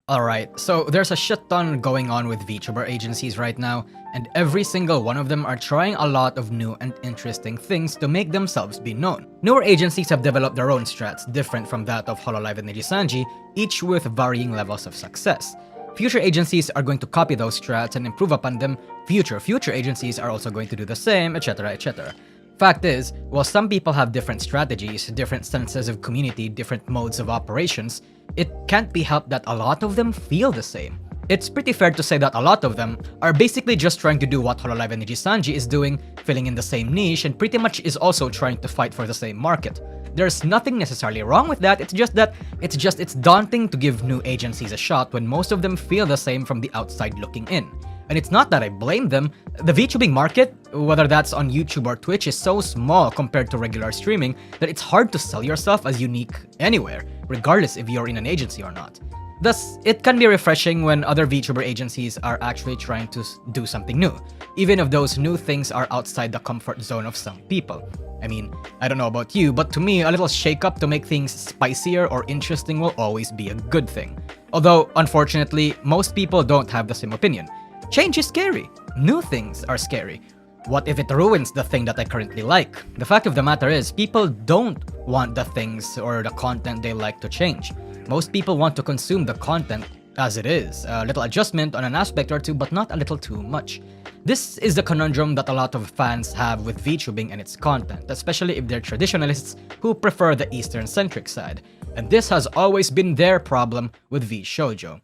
Alright, so there's a shit ton going on with VTuber agencies right now, and every single one of them are trying a lot of new and interesting things to make themselves be known. Newer agencies have developed their own strats different from that of Hololive and Nijisanji, each with varying levels of success. Future agencies are going to copy those strats and improve upon them, future agencies are also going to do the same, etc, etc. Fact is, while some people have different strategies, different senses of community, different modes of operations, it can't be helped that a lot of them feel the same. It's pretty fair to say that a lot of them are basically just trying to do what Hololive and Nijisanji is doing, filling in the same niche, and pretty much is also trying to fight for the same market. There's nothing necessarily wrong with that, it's daunting to give new agencies a shot when most of them feel the same from the outside looking in. And it's not that I blame them. The VTubing market, whether that's on YouTube or Twitch, is so small compared to regular streaming that it's hard to sell yourself as unique anywhere, regardless if you're in an agency or not. Thus, it can be refreshing when other VTuber agencies are actually trying to do something new, even if those new things are outside the comfort zone of some people. I mean, I don't know about you, but to me, a little shake-up to make things spicier or interesting will always be a good thing. Although, unfortunately, most people don't have the same opinion. Change is scary. New things are scary. What if it ruins the thing that I currently like? The fact of the matter is, people don't want the things or the content they like to change. Most people want to consume the content as it is. A little adjustment on an aspect or two, but not a little too much. This is the conundrum that a lot of fans have with VTubing and its content, especially if they're traditionalists who prefer the Eastern-centric side. And this has always been their problem with VShojo.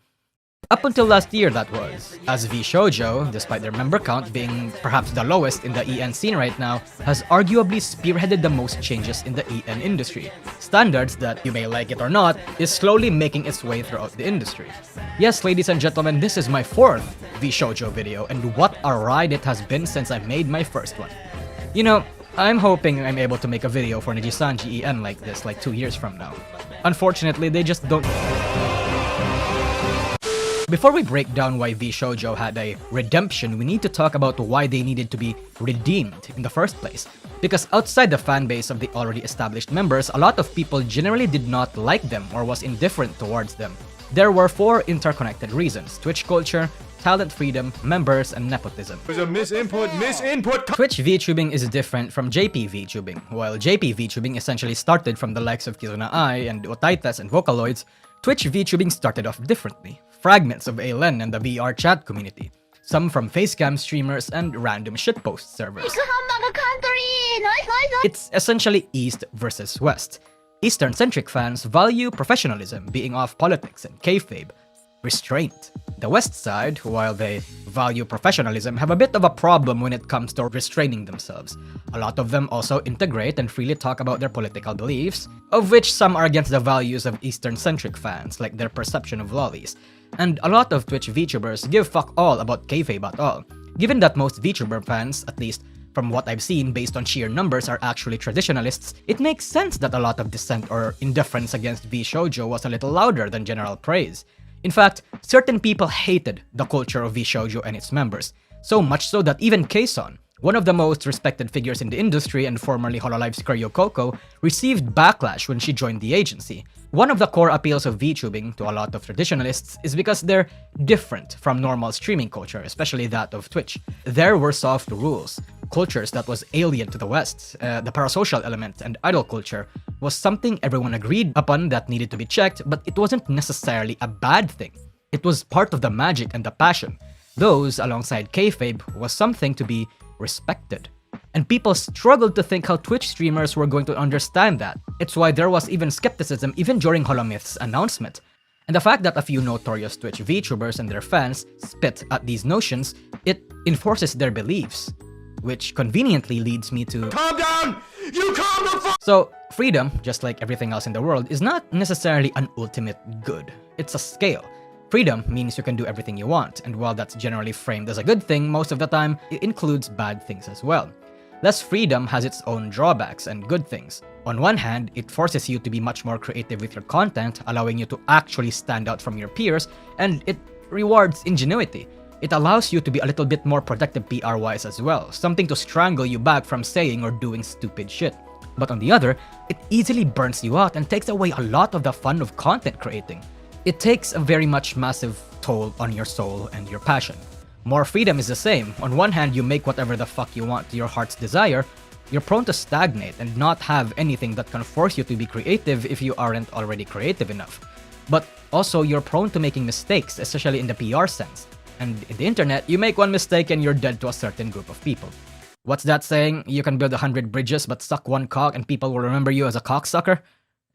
Up until last year, that was, as VShojo, despite their member count being perhaps the lowest in the EN scene right now, has arguably spearheaded the most changes in the EN industry. Standards that, you may like it or not, is slowly making its way throughout the industry. Yes, ladies and gentlemen, this is my 4th VShojo video, and what a ride it has been since I made my first one. You know, I'm hoping I'm able to make a video for Nijisanji EN like this, like 2 years from now. Unfortunately, they just don't. Before we break down why VShojo had a redemption, we need to talk about why they needed to be redeemed in the first place. Because outside the fanbase of the already established members, a lot of people generally did not like them or was indifferent towards them. There were 4 interconnected reasons: Twitch culture, talent freedom, members, and nepotism. There's a misinput! Twitch VTubing is different from JP VTubing. While JP VTubing essentially started from the likes of Kizuna Ai and Otaitas and Vocaloids, Twitch VTubing started off differently. Fragments of ALN and the VR chat community, some from facecam streamers and random shitpost servers. It's essentially East versus West. Eastern-centric fans value professionalism, being off politics and kayfabe, restraint. The West side, while they value professionalism, have a bit of a problem when it comes to restraining themselves. A lot of them also integrate and freely talk about their political beliefs, of which some are against the values of Eastern-centric fans, like their perception of lollies. And a lot of Twitch VTubers give fuck all about kayfabe at all. Given that most VTuber fans, at least from what I've seen based on sheer numbers, are actually traditionalists, it makes sense that a lot of dissent or indifference against VShojo was a little louder than general praise. In fact, certain people hated the culture of VShojo and its members, so much so that even Kason, one of the most respected figures in the industry and formerly Hololive's Kuryo Coco, received backlash when she joined the agency. One of the core appeals of VTubing to a lot of traditionalists is because they're different from normal streaming culture, especially that of Twitch. There were soft rules. Cultures that was alien to the West, the parasocial element and idol culture was something everyone agreed upon that needed to be checked, but it wasn't necessarily a bad thing. It was part of the magic and the passion. Those, alongside kayfabe, was something to be respected. And people struggled to think how Twitch streamers were going to understand that. It's why there was even skepticism even during Holomyth's announcement. And the fact that a few notorious Twitch VTubers and their fans spit at these notions, it enforces their beliefs. Which conveniently leads me to... Calm down! You calm the fuck! So, freedom, just like everything else in the world, is not necessarily an ultimate good. It's a scale. Freedom means you can do everything you want, and while that's generally framed as a good thing, most of the time, it includes bad things as well. Less freedom has its own drawbacks and good things. On one hand, it forces you to be much more creative with your content, allowing you to actually stand out from your peers, and it rewards ingenuity. It allows you to be a little bit more productive PR-wise as well, something to strangle you back from saying or doing stupid shit. But on the other, it easily burns you out and takes away a lot of the fun of content creating. it takes a very much massive toll on your soul and your passion. More freedom is the same. On one hand, you make whatever the fuck you want to your heart's desire. You're prone to stagnate and not have anything that can force you to be creative if you aren't already creative enough. But also, you're prone to making mistakes, especially in the PR sense. And in the internet, you make one mistake and you're dead to a certain group of people. What's that saying? You can build 100 bridges but suck one cock and people will remember you as a cocksucker?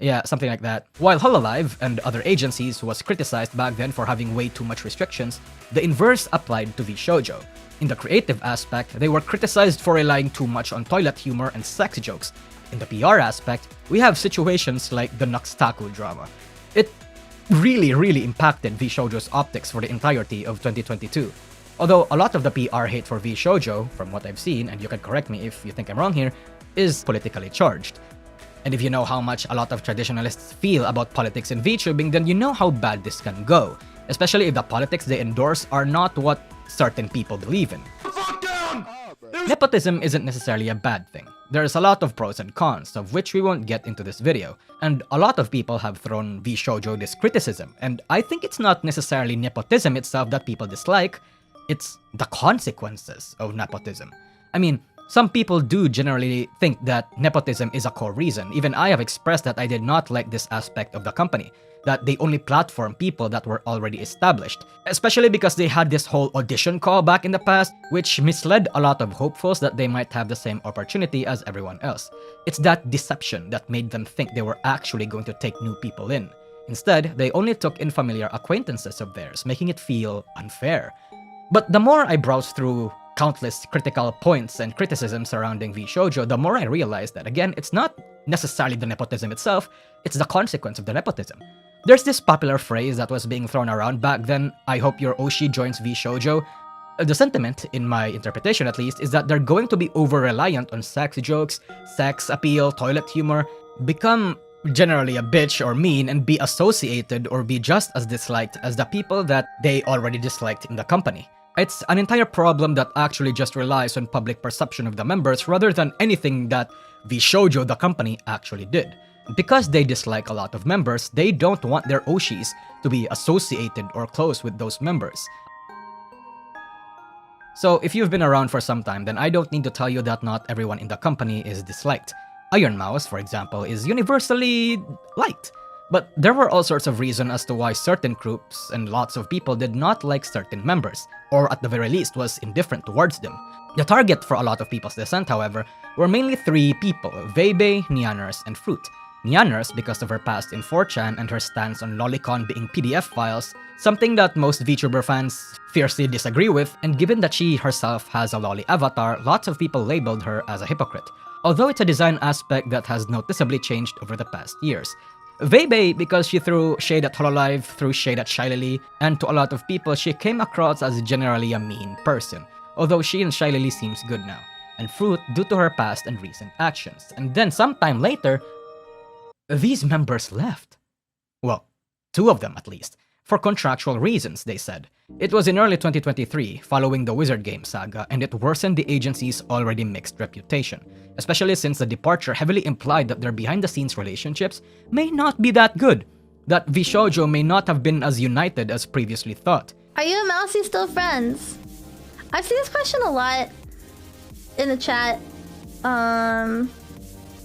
Yeah, something like that. While Hololive and other agencies was criticized back then for having way too much restrictions, the inverse applied to VShojo. In the creative aspect, they were criticized for relying too much on toilet humor and sex jokes. In the PR aspect, we have situations like the Nuxtaku drama. It really impacted VShojo's optics for the entirety of 2022. Although a lot of the PR hate for VShojo, from what I've seen, and you can correct me if you think I'm wrong here, is politically charged. And if you know how much a lot of traditionalists feel about politics in VTubing, then you know how bad this can go, especially if the politics they endorse are not what certain people believe in. Fuck down! Nepotism isn't necessarily a bad thing. There's a lot of pros and cons, of which we won't get into this video, and a lot of people have thrown VShojo this criticism, and I think it's not necessarily nepotism itself that people dislike, it's the consequences of nepotism. I mean, some people do generally think that nepotism is a core reason. Even I have expressed that I did not like this aspect of the company, that they only platform people that were already established, especially because they had this whole audition call back in the past, which misled a lot of hopefuls that they might have the same opportunity as everyone else. It's that deception that made them think they were actually going to take new people in. Instead, they only took in familiar acquaintances of theirs, making it feel unfair. But the more I browse through countless critical points and criticisms surrounding VShojo, the more I realize that, again, it's not necessarily the nepotism itself, it's the consequence of the nepotism. There's this popular phrase that was being thrown around back then, "I hope your Oshi joins VShojo." The sentiment, in my interpretation at least, is that they're going to be over-reliant on sex jokes, sex appeal, toilet humor, become generally a bitch or mean, and be associated or be just as disliked as the people that they already disliked in the company. It's an entire problem that actually just relies on public perception of the members rather than anything that VShojo, the company, actually did. Because they dislike a lot of members, they don't want their Oshis to be associated or close with those members. So if you've been around for some time, then I don't need to tell you that not everyone in the company is disliked. Iron Mouse, for example, is universally liked. But there were all sorts of reasons as to why certain groups and lots of people did not like certain members, or at the very least was indifferent towards them. The target for a lot of people's dissent, however, were mainly three people: Vebe, Nianers, and Fruit. Nianers because of her past in 4chan and her stance on lolicon being PDF files, something that most VTuber fans fiercely disagree with, and given that she herself has a loli avatar, lots of people labeled her as a hypocrite, although it's a design aspect that has noticeably changed over the past years. Vebe because she threw shade at Hololive, threw shade at Shiley, and to a lot of people she came across as generally a mean person, although she and Shiley seems good now, and Fruit due to her past and recent actions. And then sometime later, these members left. Well, two of them at least. For contractual reasons, they said. It was in early 2023, following the Wizard Game saga, and it worsened the agency's already mixed reputation, especially since the departure heavily implied that their behind-the-scenes relationships may not be that good, that VShojo may not have been as united as previously thought. Are you and Mousy still friends? I've seen this question a lot in the chat. I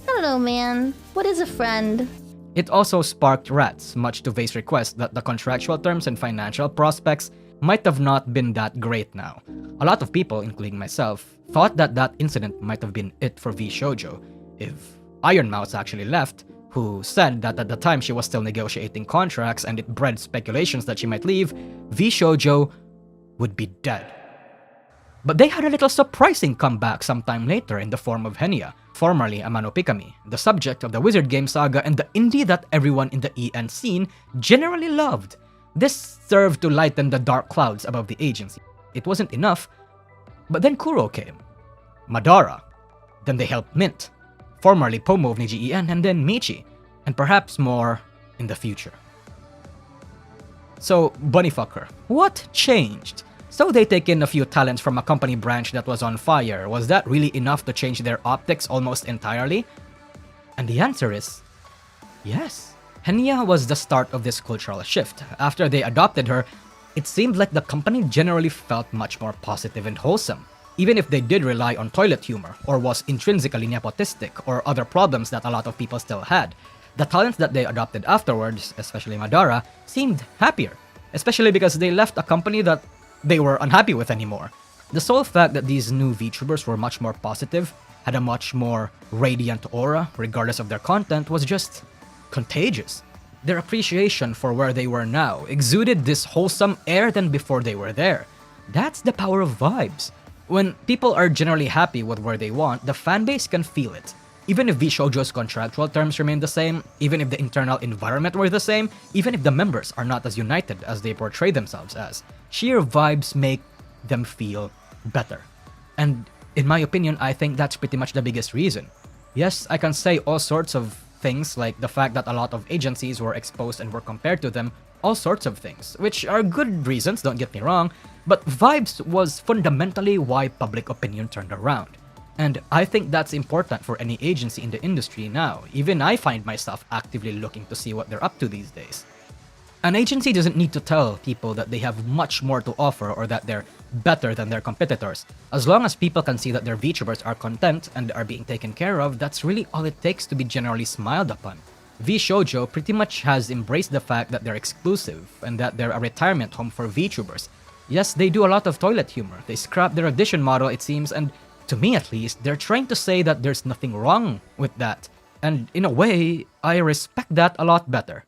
don't know, man. What is a friend? It also sparked rats, much to Vei's request that the contractual terms and financial prospects might have not been that great now. A lot of people, including myself, thought that that incident might have been it for VShojo. If Iron Mouse actually left, who said that at the time she was still negotiating contracts and it bred speculations that she might leave, VShojo would be dead. But they had a little surprising comeback sometime later in the form of Henya, formerly Amano Pikami, the subject of the Wizard Game saga and the indie that everyone in the EN scene generally loved. This served to lighten the dark clouds above the agency. It wasn't enough, but then Kuro came, Madara, then they helped Mint, formerly Pomo of NijiEN, and then Michi, and perhaps more in the future. So, Bunnyfucker, what changed? So they take in a few talents from a company branch that was on fire. Was that really enough to change their optics almost entirely? And the answer is yes. Henya was the start of this cultural shift. After they adopted her, it seemed like the company generally felt much more positive and wholesome, even if they did rely on toilet humor or was intrinsically nepotistic or other problems that a lot of people still had. The talents that they adopted afterwards, especially Madara, seemed happier, especially because they left a company that they were unhappy with anymore. The sole fact that these new VTubers were much more positive, had a much more radiant aura, regardless of their content, was just contagious. Their appreciation for where they were now exuded this wholesome air than before they were there. That's the power of vibes. When people are generally happy with where they want, the fanbase can feel it. Even if VShojo's contractual terms remain the same, even if the internal environment were the same, even if the members are not as united as they portray themselves as, sheer vibes make them feel better. And in my opinion, I think that's pretty much the biggest reason. Yes, I can say all sorts of things, like the fact that a lot of agencies were exposed and were compared to them, all sorts of things, which are good reasons, don't get me wrong, but vibes was fundamentally why public opinion turned around. And I think that's important for any agency in the industry now. Even I find myself actively looking to see what they're up to these days. An agency doesn't need to tell people that they have much more to offer or that they're better than their competitors. As long as people can see that their VTubers are content and are being taken care of, that's really all it takes to be generally smiled upon. VShojo pretty much has embraced the fact that they're exclusive and that they're a retirement home for VTubers. Yes, they do a lot of toilet humor. They scrap their audition model, it seems, and to me at least, they're trying to say that there's nothing wrong with that. And in a way, I respect that a lot better.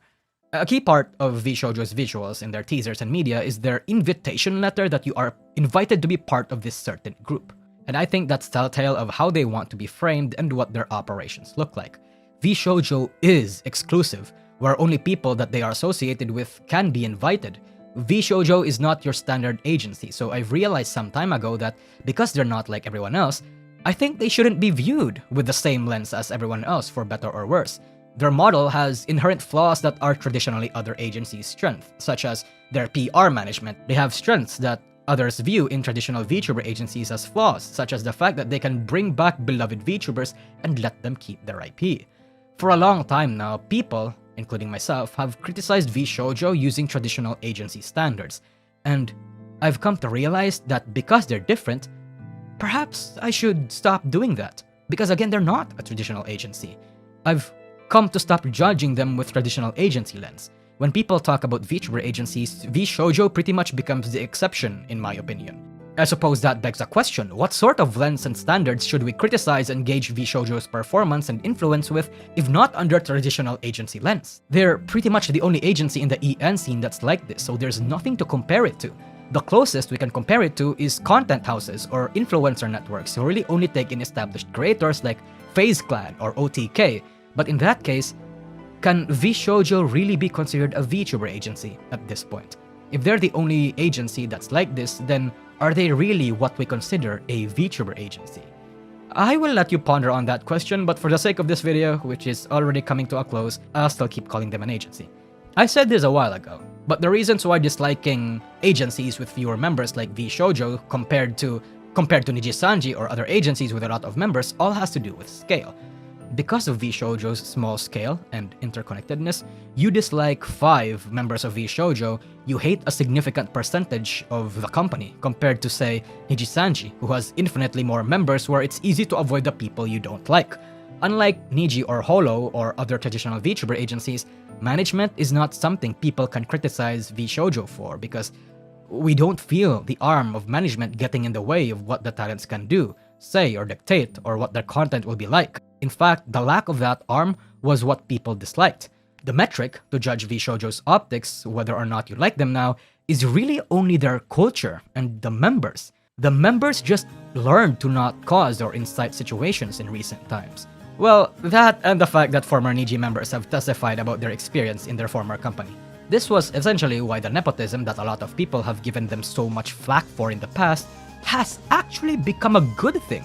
A key part of VShojo's visuals in their teasers and media is their invitation letter that you are invited to be part of this certain group. And I think that's telltale of how they want to be framed and what their operations look like. VShojo is exclusive, where only people that they are associated with can be invited. VShojo is not your standard agency, so I've realized some time ago that because they're not like everyone else, I think they shouldn't be viewed with the same lens as everyone else, for better or worse. Their model has inherent flaws that are traditionally other agencies' strengths, such as their PR management. They have strengths that others view in traditional VTuber agencies as flaws, such as the fact that they can bring back beloved VTubers and let them keep their IP. For a long time now, people, including myself, have criticized VShojo using traditional agency standards, and I've come to realize that because they're different, perhaps I should stop doing that. Because again, they're not a traditional agency. I've come to stop judging them with traditional agency lens. When people talk about VTuber agencies, VShojo pretty much becomes the exception, in my opinion. I suppose that begs a question: what sort of lens and standards should we criticize and gauge VShojo's performance and influence with, if not under traditional agency lens? They're pretty much the only agency in the EN scene that's like this, so there's nothing to compare it to. The closest we can compare it to is content houses or influencer networks who really only take in established creators like FaZe Clan or OTK. But in that case, can VShojo really be considered a VTuber agency at this point? If they're the only agency that's like this, then are they really what we consider a VTuber agency? I will let you ponder on that question, but for the sake of this video, which is already coming to a close, I'll still keep calling them an agency. I said this a while ago, but the reasons why disliking agencies with fewer members like VShojo compared to Nijisanji or other agencies with a lot of members all has to do with scale. Because of VShojo's small scale and interconnectedness, you dislike 5 members of VShojo, you hate a significant percentage of the company, compared to, say, Nijisanji, who has infinitely more members where it's easy to avoid the people you don't like. Unlike Niji or Holo or other traditional VTuber agencies, management is not something people can criticize VShojo for, because we don't feel the arm of management getting in the way of what the talents can do, say, or dictate, or what their content will be like. In fact, the lack of that arm was what people disliked. The metric to judge VShojo's optics, whether or not you like them now, is really only their culture and the members. The members just learned to not cause or incite situations in recent times. Well, that and the fact that former Niji members have testified about their experience in their former company. This was essentially why the nepotism that a lot of people have given them so much flack for in the past has actually become a good thing.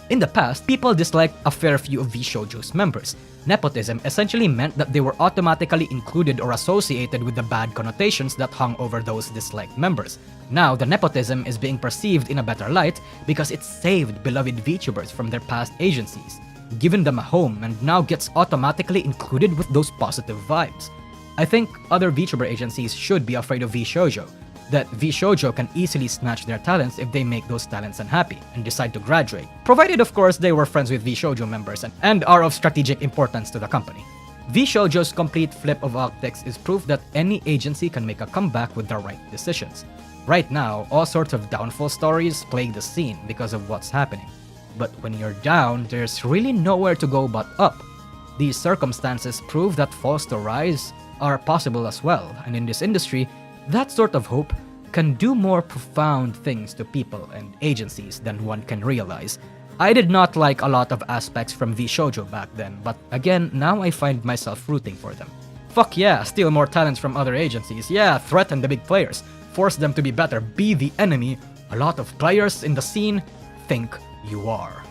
In the past, people disliked a fair few of VShojo's members. Nepotism essentially meant that they were automatically included or associated with the bad connotations that hung over those disliked members. Now, the nepotism is being perceived in a better light because it saved beloved VTubers from their past agencies, given them a home, and now gets automatically included with those positive vibes. I think other VTuber agencies should be afraid of VShojo, that VShojo can easily snatch their talents if they make those talents unhappy and decide to graduate, provided of course they were friends with VShojo members and are of strategic importance to the company. VShojo's complete flip of optics is proof that any agency can make a comeback with the right decisions. Right now, all sorts of downfall stories plague the scene because of what's happening. But when you're down, there's really nowhere to go but up. These circumstances prove that falls to rise are possible as well, and in this industry, that sort of hope can do more profound things to people and agencies than one can realize. I did not like a lot of aspects from VShojo back then, but again, now I find myself rooting for them. Fuck yeah, steal more talents from other agencies, yeah, threaten the big players, force them to be better, be the enemy a lot of players in the scene think you are.